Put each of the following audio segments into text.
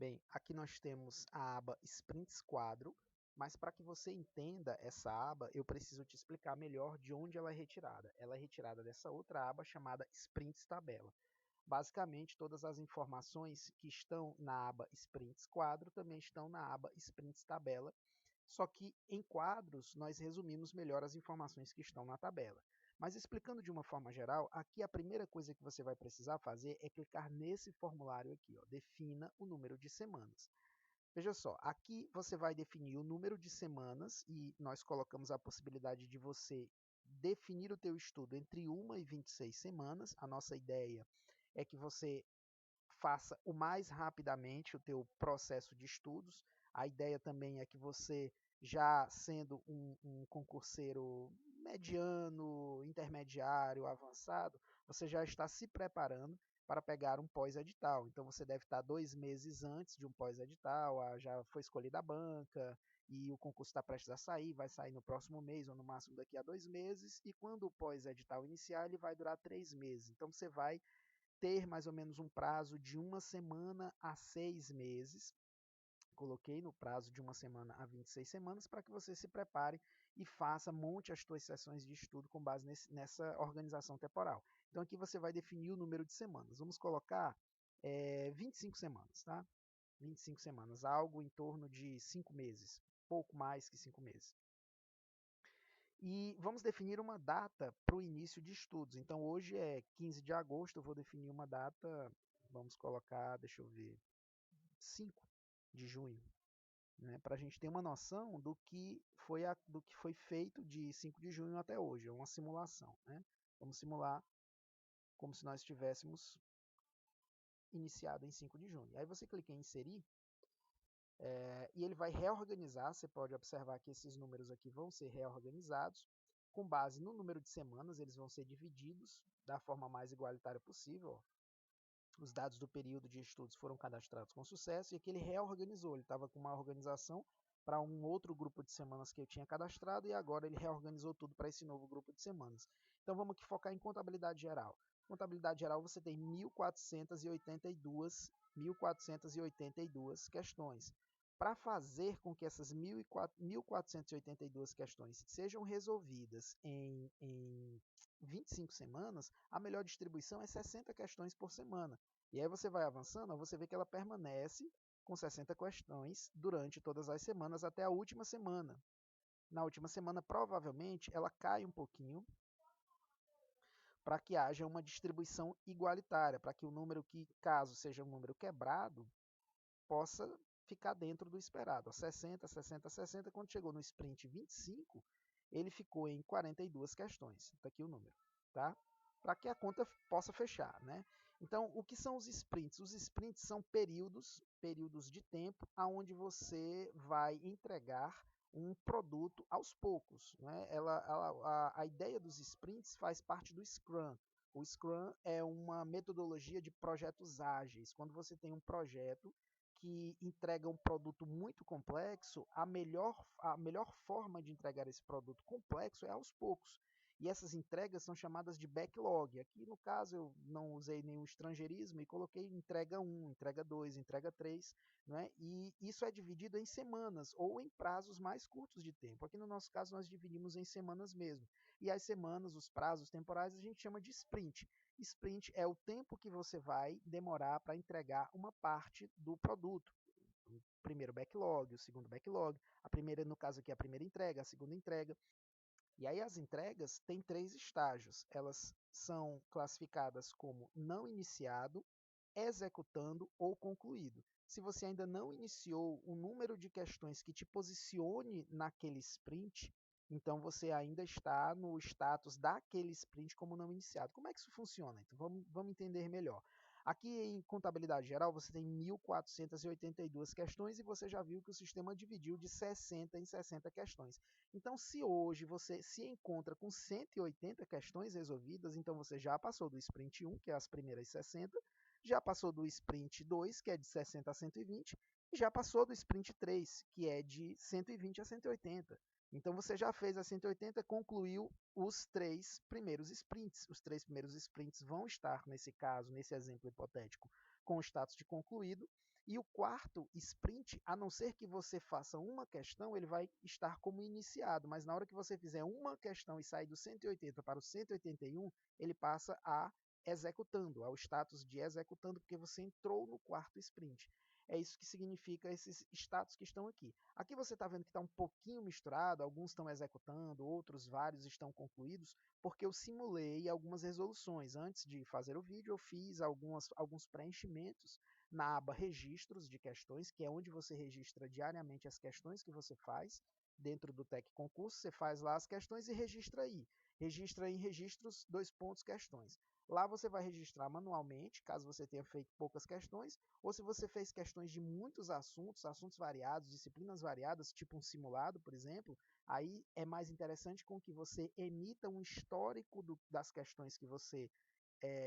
Bem, aqui nós temos a aba Sprints Quadro, mas para que você entenda essa aba, eu preciso te explicar melhor de onde ela é retirada. Ela é retirada dessa outra aba chamada Sprints Tabela. Basicamente, todas as informações que estão na aba Sprints Quadro também estão na aba Sprints Tabela, só que em quadros nós resumimos melhor as informações que estão na tabela. Mas explicando de uma forma geral, aqui a primeira coisa que você vai precisar fazer é clicar nesse formulário aqui, ó, defina o número de semanas. Veja só, aqui você vai definir o número de semanas e nós colocamos a possibilidade de você definir o teu estudo entre 1 e 26 semanas. A nossa ideia é que você faça o mais rapidamente o teu processo de estudos. A ideia também é que você, já sendo um concurseiro mediano, intermediário, avançado, você já está se preparando para pegar um pós-edital. Então, você deve estar 2 meses antes de um pós-edital, já foi escolhida a banca, e o concurso está prestes a sair, vai sair no próximo mês, ou no máximo daqui a 2 meses, e quando o pós-edital iniciar, ele vai durar 3 meses. Então, você vai ter mais ou menos um prazo de 1 semana a 6 meses. Coloquei no prazo de 1 semana a 26 semanas para que você se prepare e faça, monte as suas sessões de estudo com base nessa organização temporal. Então aqui você vai definir o número de semanas. Vamos colocar 25 semanas, tá? 25 semanas, algo em torno de 5 meses, pouco mais que 5 meses. E vamos definir uma data para o início de estudos. Então, hoje é 15 de agosto, eu vou definir uma data, vamos colocar, deixa eu ver, 5 de junho, né, para a gente ter uma noção do que foi feito de 5 de junho até hoje, é uma simulação. Né? Vamos simular como se nós tivéssemos iniciado em 5 de junho. Aí você clica em inserir, e ele vai reorganizar. Você pode observar que esses números aqui vão ser reorganizados com base no número de semanas. Eles vão ser divididos da forma mais igualitária possível. Os dados do período de estudos foram cadastrados com sucesso, e aqui ele reorganizou. Ele estava com uma organização para um outro grupo de semanas que eu tinha cadastrado, e agora ele reorganizou tudo para esse novo grupo de semanas. Então vamos aqui focar em contabilidade geral. Contabilidade geral, você tem 1.482 questões. Para fazer com que essas 1.482 questões sejam resolvidas em 25 semanas, a melhor distribuição é 60 questões por semana. E aí você vai avançando, você vê que ela permanece com 60 questões durante todas as semanas até a última semana. Na última semana, provavelmente, ela cai um pouquinho para que haja uma distribuição igualitária, para que o número que, caso seja um número quebrado, possa ficar dentro do esperado. 60, 60, 60. Quando chegou no sprint 25, ele ficou em 42 questões. Está aqui o número, tá? Para que a conta possa fechar, né? Então, o que são os sprints? Os sprints são períodos de tempo aonde você vai entregar um produto aos poucos. Né? A ideia dos sprints faz parte do Scrum. O Scrum é uma metodologia de projetos ágeis. Quando você tem um projeto que entrega um produto muito complexo, a melhor forma de entregar esse produto complexo é aos poucos. E essas entregas são chamadas de backlog. Aqui, no caso, eu não usei nenhum estrangeirismo e coloquei entrega 1, entrega 2, entrega 3. Né? E isso é dividido em semanas ou em prazos mais curtos de tempo. Aqui, no nosso caso, nós dividimos em semanas mesmo. E as semanas, os prazos temporais, a gente chama de sprint. Sprint é o tempo que você vai demorar para entregar uma parte do produto. O primeiro backlog, o segundo backlog, a primeira, no caso aqui, a primeira entrega, a segunda entrega. E aí as entregas têm 3 estágios. Elas são classificadas como não iniciado, executando ou concluído. Se você ainda não iniciou o número de questões que te posicione naquele sprint, então você ainda está no status daquele sprint como não iniciado. Como é que isso funciona? Então vamos entender melhor. Aqui em contabilidade geral você tem 1.482 questões e você já viu que o sistema dividiu de 60 em 60 questões. Então, se hoje você se encontra com 180 questões resolvidas, então você já passou do sprint 1, que é as primeiras 60, já passou do sprint 2, que é de 60 a 120, e já passou do sprint 3, que é de 120 a 180. Então, você já fez a 180, concluiu os 3 primeiros sprints. Os 3 primeiros sprints vão estar, nesse caso, nesse exemplo hipotético, com o status de concluído. E o quarto sprint, a não ser que você faça uma questão, ele vai estar como iniciado, mas na hora que você fizer uma questão e sair do 180 para o 181, ele passa a executando, ao status de executando, porque você entrou no quarto sprint. É isso que significa esses status que estão aqui. Aqui você está vendo que está um pouquinho misturado, alguns estão executando, outros vários estão concluídos, porque eu simulei algumas resoluções. Antes de fazer o vídeo, eu fiz alguns preenchimentos na aba registros de questões, que é onde você registra diariamente as questões que você faz. Dentro do Tec Concurso, você faz lá as questões e registra aí. Registra em registros, questões. Lá você vai registrar manualmente, caso você tenha feito poucas questões, ou se você fez questões de muitos assuntos variados, disciplinas variadas, tipo um simulado, por exemplo, aí é mais interessante com que você emita um histórico das questões que você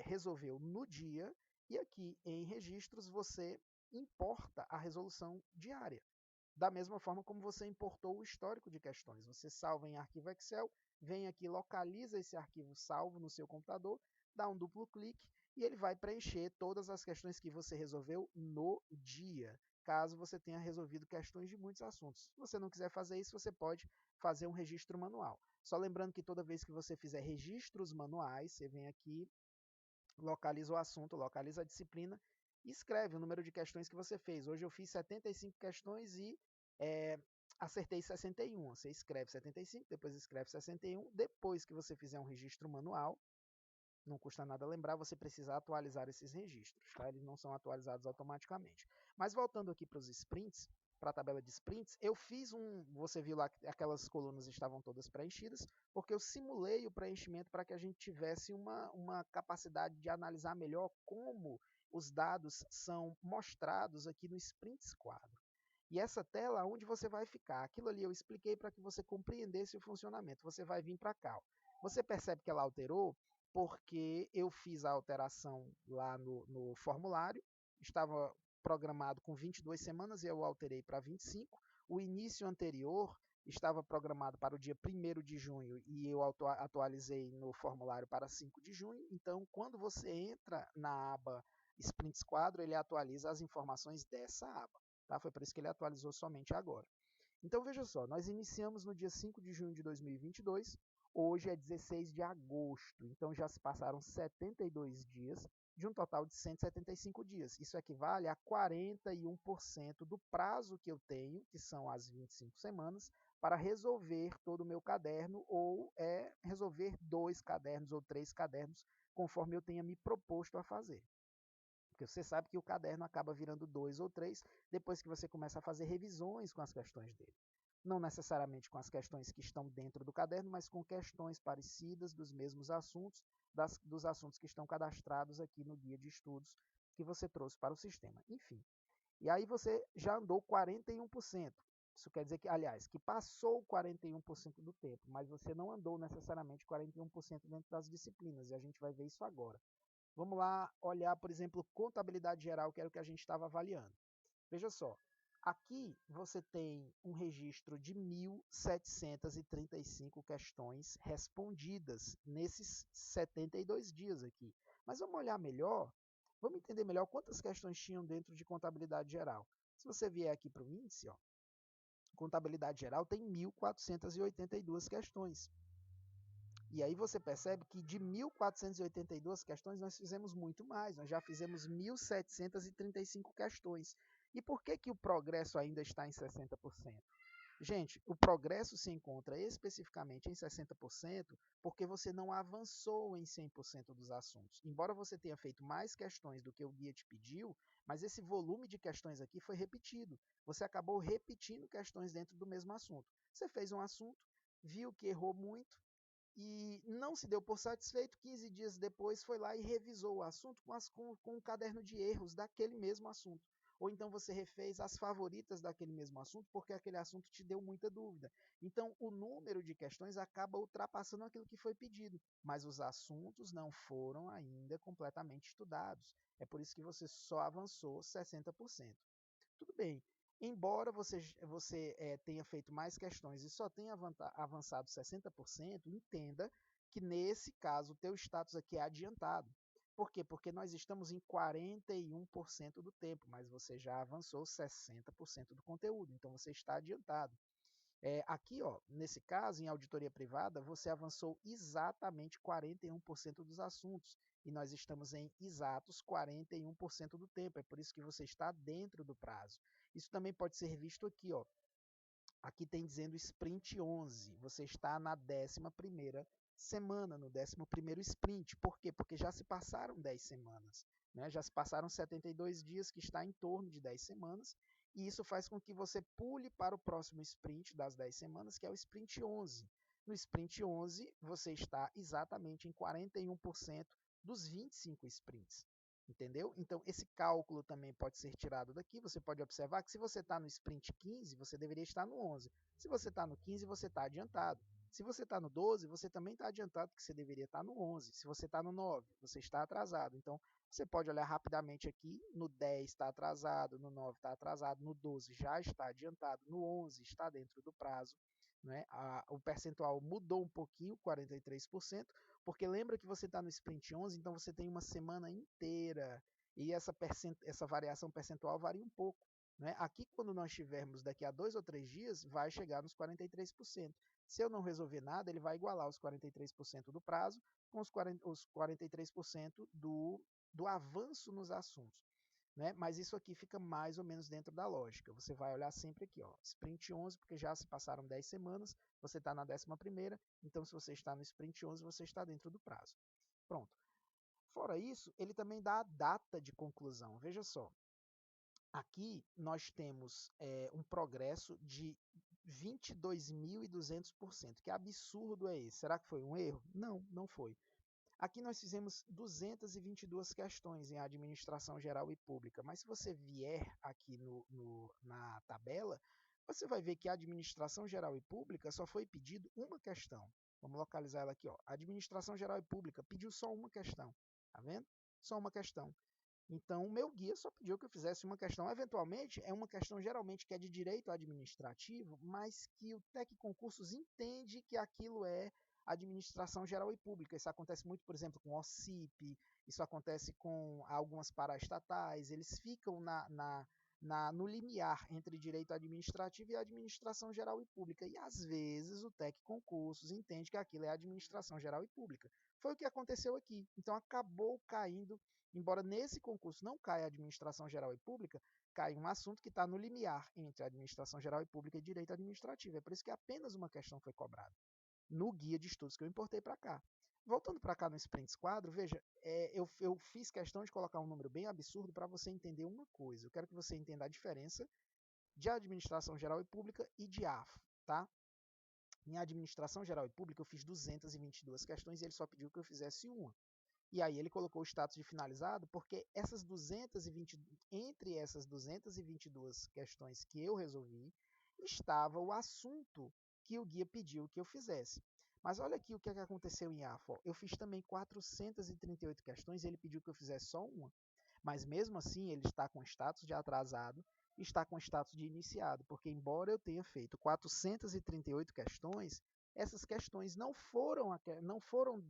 resolveu no dia, e aqui em registros você importa a resolução diária. Da mesma forma como você importou o histórico de questões. Você salva em arquivo Excel, vem aqui, localiza esse arquivo salvo no seu computador, dá um duplo clique e ele vai preencher todas as questões que você resolveu no dia, caso você tenha resolvido questões de muitos assuntos. Se você não quiser fazer isso, você pode fazer um registro manual. Só lembrando que toda vez que você fizer registros manuais, você vem aqui, localiza o assunto, localiza a disciplina e escreve o número de questões que você fez. Hoje eu fiz 75 questões e acertei 61. Você escreve 75, depois escreve 61. Depois que você fizer um registro manual, não custa nada lembrar, você precisa atualizar esses registros, tá? Eles não são atualizados automaticamente. Mas voltando aqui para os sprints, para a tabela de sprints, eu fiz você viu lá que aquelas colunas estavam todas preenchidas, porque eu simulei o preenchimento para que a gente tivesse uma capacidade de analisar melhor como os dados são mostrados aqui no Sprints quadro. E essa tela, onde você vai ficar? Aquilo ali eu expliquei para que você compreendesse o funcionamento. Você vai vir para cá. Ó. Você percebe que ela alterou porque eu fiz a alteração lá no formulário. Estava programado com 22 semanas e eu alterei para 25. O início anterior estava programado para o dia 1º de junho e eu atualizei no formulário para 5 de junho. Então, quando você entra na aba Sprints Quadro, ele atualiza as informações dessa aba. Tá? Foi por isso que ele atualizou somente agora. Então, veja só, nós iniciamos no dia 5 de junho de 2022, hoje é 16 de agosto, então já se passaram 72 dias de um total de 175 dias. Isso equivale a 41% do prazo que eu tenho, que são as 25 semanas, para resolver todo o meu caderno ou resolver 2 cadernos ou 3 cadernos, conforme eu tenha me proposto a fazer. Porque você sabe que o caderno acaba virando 2 ou 3 depois que você começa a fazer revisões com as questões dele. Não necessariamente com as questões que estão dentro do caderno, mas com questões parecidas dos mesmos assuntos, dos assuntos que estão cadastrados aqui no guia de estudos que você trouxe para o sistema. Enfim, e aí você já andou 41%. Isso quer dizer que, aliás, que passou 41% do tempo, mas você não andou necessariamente 41% dentro das disciplinas, e a gente vai ver isso agora. Vamos lá olhar, por exemplo, contabilidade geral, que era o que a gente estava avaliando. Veja só, aqui você tem um registro de 1.735 questões respondidas nesses 72 dias aqui. Mas vamos olhar melhor, vamos entender melhor quantas questões tinham dentro de contabilidade geral. Se você vier aqui para o índice, ó, contabilidade geral tem 1.482 questões. E aí você percebe que de 1.482 questões nós fizemos muito mais, nós já fizemos 1.735 questões. E por que que o progresso ainda está em 60%? Gente, o progresso se encontra especificamente em 60% porque você não avançou em 100% dos assuntos. Embora você tenha feito mais questões do que o guia te pediu, mas esse volume de questões aqui foi repetido. Você acabou repetindo questões dentro do mesmo assunto. Você fez um assunto, viu que errou muito, e não se deu por satisfeito, 15 dias depois foi lá e revisou o assunto com um caderno de erros daquele mesmo assunto. Ou então você refez as favoritas daquele mesmo assunto, porque aquele assunto te deu muita dúvida. Então, o número de questões acaba ultrapassando aquilo que foi pedido, mas os assuntos não foram ainda completamente estudados. É por isso que você só avançou 60%. Tudo bem. Embora você tenha feito mais questões e só tenha avançado 60%, entenda que nesse caso o teu status aqui é adiantado. Por quê? Porque nós estamos em 41% do tempo, mas você já avançou 60% do conteúdo, então você está adiantado. Aqui, ó, nesse caso, em auditoria privada, você avançou exatamente 41% dos assuntos, e nós estamos em exatos 41% do tempo, é por isso que você está dentro do prazo. Isso também pode ser visto aqui, ó. Aqui tem dizendo sprint 11, você está na 11ª semana, no 11º sprint. Por quê? Porque já se passaram 10 semanas, né? Já se passaram 72 dias, que está em torno de 10 semanas, e isso faz com que você pule para o próximo sprint das 10 semanas, que é o sprint 11. No sprint 11, você está exatamente em 41% dos 25 sprints. Entendeu? Então, esse cálculo também pode ser tirado daqui. Você pode observar que se você está no sprint 15, você deveria estar no 11. Se você está no 15, você está adiantado. Se você está no 12, você também está adiantado, porque você deveria estar no 11. Se você está no 9, você está atrasado. Então, você pode olhar rapidamente aqui, no 10 está atrasado, no 9 está atrasado, no 12 já está adiantado, no 11 está dentro do prazo. Né? O percentual mudou um pouquinho, 43%, porque lembra que você está no sprint 11, então você tem uma semana inteira, e essa variação percentual varia um pouco. Né? Aqui, quando nós tivermos daqui a 2 ou 3 dias, vai chegar nos 43%. Se eu não resolver nada, ele vai igualar os 43% do prazo com os 43% do avanço nos assuntos. Né? Mas isso aqui fica mais ou menos dentro da lógica. Você vai olhar sempre aqui, ó, sprint 11, porque já se passaram 10 semanas, você está na 11ª, então se você está no sprint 11, você está dentro do prazo. Pronto. Fora isso, ele também dá a data de conclusão. Veja só, aqui nós temos um progresso de 22.200%. Que absurdo é esse? Será que foi um erro? Não, não foi. Aqui nós fizemos 222 questões em administração geral e pública, mas se você vier aqui na tabela, você vai ver que a administração geral e pública só foi pedido uma questão. Vamos localizar ela aqui, ó. A administração geral e pública pediu só uma questão, tá vendo? Só uma questão. Então, o meu guia só pediu que eu fizesse uma questão. Eventualmente, é uma questão geralmente que é de direito administrativo, mas que o TEC Concursos entende que aquilo é administração geral e pública. Isso acontece muito, por exemplo, com o OCIP, isso acontece com algumas paraestatais, eles ficam no limiar entre direito administrativo e administração geral e pública. E, às vezes, o TEC Concursos entende que aquilo é administração geral e pública. Foi o que aconteceu aqui. Então, acabou caindo. Embora nesse concurso não caia administração geral e pública, cai um assunto que está no limiar entre administração geral e pública e direito administrativo. É por isso que apenas uma questão foi cobrada no guia de estudos que eu importei para cá. Voltando para cá no Sprints Quadro, veja, eu fiz questão de colocar um número bem absurdo para você entender uma coisa. Eu quero que você entenda a diferença de administração geral e pública e de AFO, tá? Em administração geral e pública eu fiz 222 questões e ele só pediu que eu fizesse uma. E aí ele colocou o status de finalizado, porque entre essas 222 questões que eu resolvi, estava o assunto que o guia pediu que eu fizesse. Mas olha aqui o que aconteceu em AFO. Eu fiz também 438 questões e ele pediu que eu fizesse só uma. Mas mesmo assim ele está com status de atrasado, está com status de iniciado, porque embora eu tenha feito 438 questões, essas questões não foram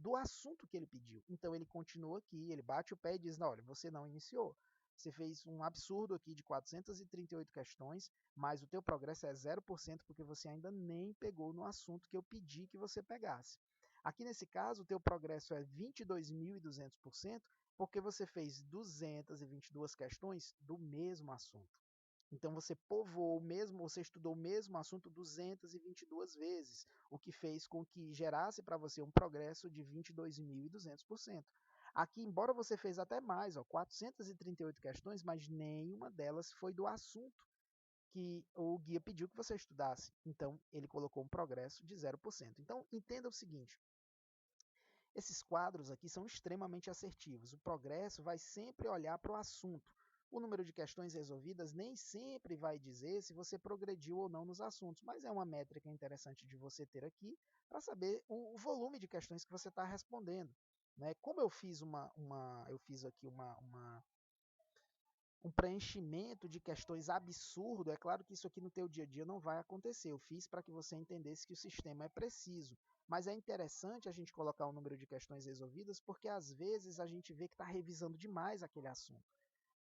do assunto que ele pediu. Então ele continua aqui, ele bate o pé e diz, não, olha, você não iniciou. Você fez um absurdo aqui de 438 questões, mas o teu progresso é 0% porque você ainda nem pegou no assunto que eu pedi que você pegasse. Aqui nesse caso, o teu progresso é 22.200% porque você fez 222 questões do mesmo assunto. Então você povoou o mesmo, você estudou o mesmo assunto 222 vezes, o que fez com que gerasse para você um progresso de 22.200%. Aqui, embora você fez até mais, ó, 438 questões, mas nenhuma delas foi do assunto que o guia pediu que você estudasse. Então, ele colocou um progresso de 0%. Então, entenda o seguinte, esses quadros aqui são extremamente assertivos. O progresso vai sempre olhar para o assunto. O número de questões resolvidas nem sempre vai dizer se você progrediu ou não nos assuntos, mas é uma métrica interessante de você ter aqui para saber o volume de questões que você está respondendo. Né? Como eu fiz aqui um preenchimento de questões absurdo. É claro que isso aqui no teu dia a dia não vai acontecer. Eu fiz para que você entendesse que o sistema é preciso. Mas é interessante a gente colocar o número de questões resolvidas, porque às vezes a gente vê que está revisando demais aquele assunto.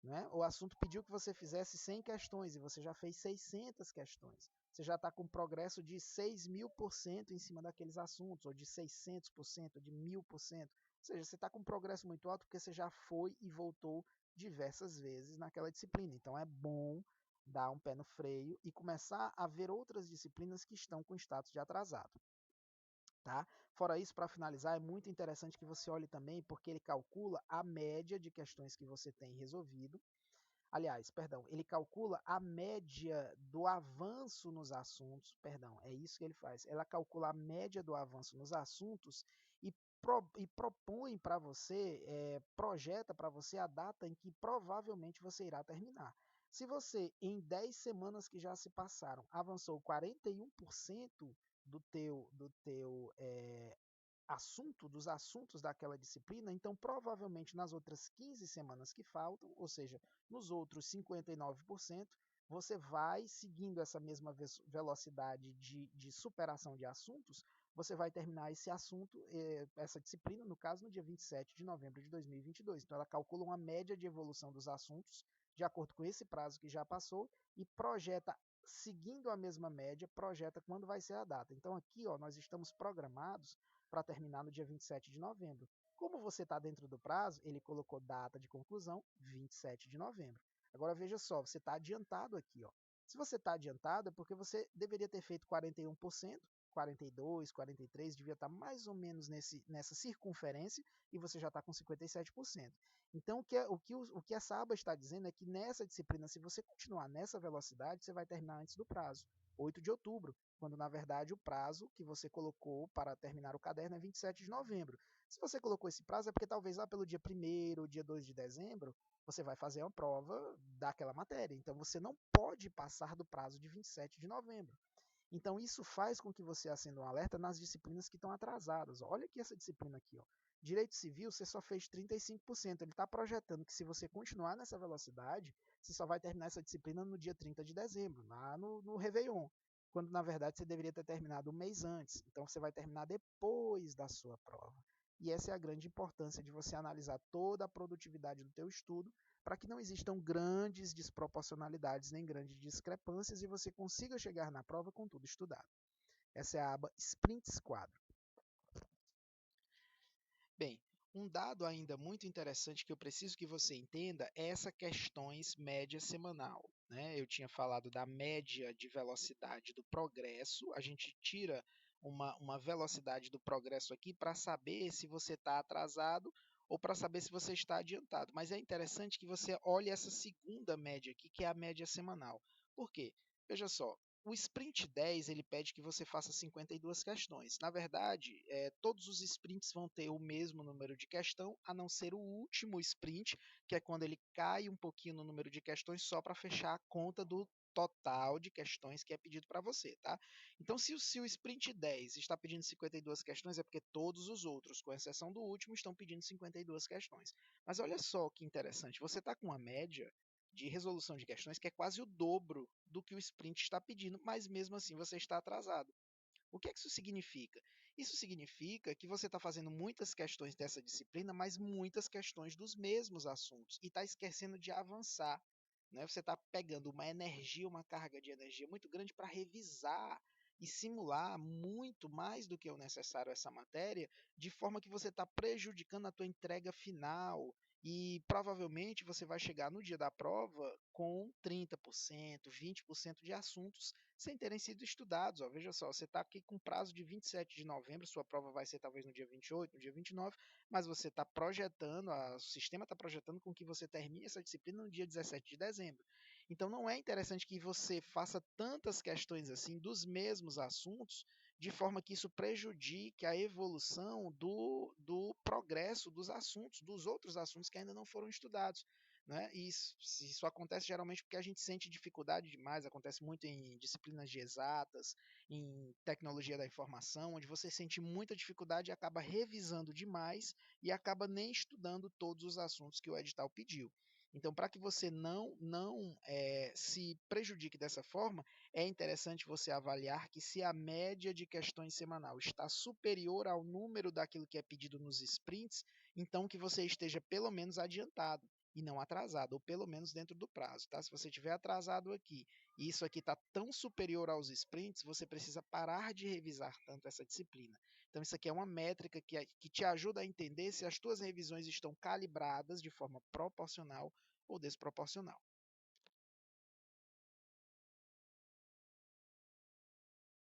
Né? O assunto pediu que você fizesse 100 questões e você já fez 600 questões. Você já está com progresso de 6.000% em cima daqueles assuntos, ou de 600%, de 1.000%. Ou seja, você está com um progresso muito alto porque você já foi e voltou diversas vezes naquela disciplina. Então é bom dar um pé no freio e começar a ver outras disciplinas que estão com status de atrasado. Tá? Fora isso, para finalizar, é muito interessante que você olhe também, porque ele calcula a média de questões que você tem resolvido. Aliás, perdão, ele calcula a média do avanço nos assuntos, perdão, é isso que ele faz. Ela calcula a média do avanço nos assuntos e, propõe para você, projeta para você a data em que provavelmente você irá terminar. Se você, em 10 semanas que já se passaram, avançou 41% do teu dos assuntos daquela disciplina, então provavelmente nas outras 15 semanas que faltam, ou seja, nos outros 59%, você vai seguindo essa mesma velocidade de superação de assuntos, você vai terminar esse assunto, essa disciplina, no caso, no dia 27 de novembro de 2022. Então, ela calcula uma média de evolução dos assuntos de acordo com esse prazo que já passou e projeta, seguindo a mesma média, projeta quando vai ser a data. Então, aqui, ó, nós estamos programados para terminar no dia 27 de novembro. Como você está dentro do prazo, ele colocou data de conclusão 27 de novembro. Agora veja só, você está adiantado aqui. Ó. Se você está adiantado é porque você deveria ter feito 41%, 42%, 43%, devia estar mais ou menos nessa circunferência e você já está com 57%. Então, o que essa aba está dizendo é que nessa disciplina, se você continuar nessa velocidade, você vai terminar antes do prazo, 8 de outubro, quando na verdade o prazo que você colocou para terminar o caderno é 27 de novembro. Se você colocou esse prazo é porque talvez lá pelo dia 1º ou dia 2 de dezembro você vai fazer uma prova daquela matéria. Então você não pode passar do prazo de 27 de novembro. Então isso faz com que você acenda um alerta nas disciplinas que estão atrasadas. Olha aqui essa disciplina aqui, ó. Direito Civil, você só fez 35%. Ele está projetando que se você continuar nessa velocidade, você só vai terminar essa disciplina no dia 30 de dezembro, lá no Réveillon, quando na verdade você deveria ter terminado um mês antes. Então você vai terminar depois da sua prova. E essa é a grande importância de você analisar toda a produtividade do teu estudo para que não existam grandes desproporcionalidades nem grandes discrepâncias e você consiga chegar na prova com tudo estudado. Essa é a aba Sprints Quadro. Bem, um dado ainda muito interessante que eu preciso que você entenda é essa questões média semanal. Né? Eu tinha falado da média de velocidade do progresso, a gente tira uma velocidade do progresso aqui para saber se você está atrasado ou para saber se você está adiantado. Mas é interessante que você olhe essa segunda média aqui, que é a média semanal. Por quê? Veja só, o sprint 10 ele pede que você faça 52 questões. Na verdade, todos os sprints vão ter o mesmo número de questão, a não ser o último sprint, que é quando ele cai um pouquinho no número de questões só para fechar a conta do total de questões que é pedido para você, tá? Então, se o sprint 10 está pedindo 52 questões, é porque todos os outros, com exceção do último, estão pedindo 52 questões. Mas olha só que interessante, você está com uma média de resolução de questões que é quase o dobro do que o sprint está pedindo, mas mesmo assim você está atrasado. O que é que isso significa? Isso significa que você está fazendo muitas questões dessa disciplina, mas muitas questões dos mesmos assuntos e está esquecendo de avançar. Né? Você está pegando uma energia, uma carga de energia muito grande para revisar e simular muito mais do que o necessário essa matéria, de forma que você está prejudicando a tua entrega final, e provavelmente você vai chegar no dia da prova com 30%, 20% de assuntos sem terem sido estudados. Ó. Veja só, você está aqui com prazo de 27 de novembro, sua prova vai ser talvez no dia 28, no dia 29, mas você está projetando, o sistema está projetando com que você termine essa disciplina no dia 17 de dezembro. Então não é interessante que você faça tantas questões assim dos mesmos assuntos, de forma que isso prejudique a evolução do progresso dos assuntos, dos outros assuntos que ainda não foram estudados. Né? E isso acontece geralmente porque a gente sente dificuldade demais, acontece muito em disciplinas de exatas, em tecnologia da informação, onde você sente muita dificuldade e acaba revisando demais e acaba nem estudando todos os assuntos que o edital pediu. Então, para que você não se prejudique dessa forma, é interessante você avaliar que se a média de questões semanal está superior ao número daquilo que é pedido nos sprints, então que você esteja pelo menos adiantado e não atrasado, ou pelo menos dentro do prazo, tá? Se você estiver atrasado aqui e isso aqui está tão superior aos sprints, você precisa parar de revisar tanto essa disciplina. Então, isso aqui é uma métrica que te ajuda a entender se as tuas revisões estão calibradas de forma proporcional ou desproporcional.